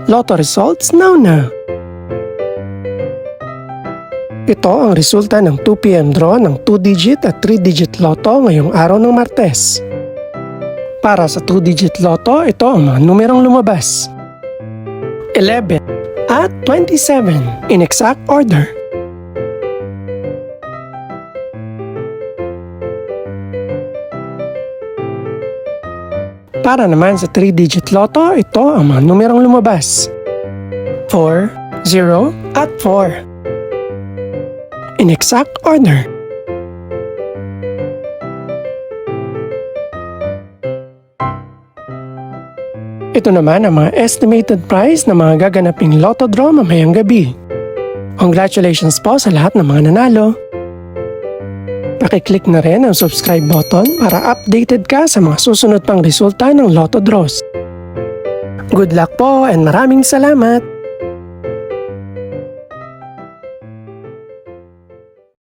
Lotto results now. Ito ang resulta ng 2 PM draw ng 2-digit at 3-digit lotto ngayong araw ng Martes. Para sa 2-digit lotto, ito ang mga numerong lumabas. 11 at 27 in exact order. Para naman sa 3-digit lotto, ito ang mga numerong lumabas. 4, 0 at 4 in exact order. Ito naman ang mga estimated price ng mga gaganaping lotto draw mamayang gabi. Congratulations po sa lahat ng mga nanalo. Pakiclick na rin ang subscribe button para updated ka sa mga susunod pang resulta ng lotto draws. Good luck po and maraming salamat!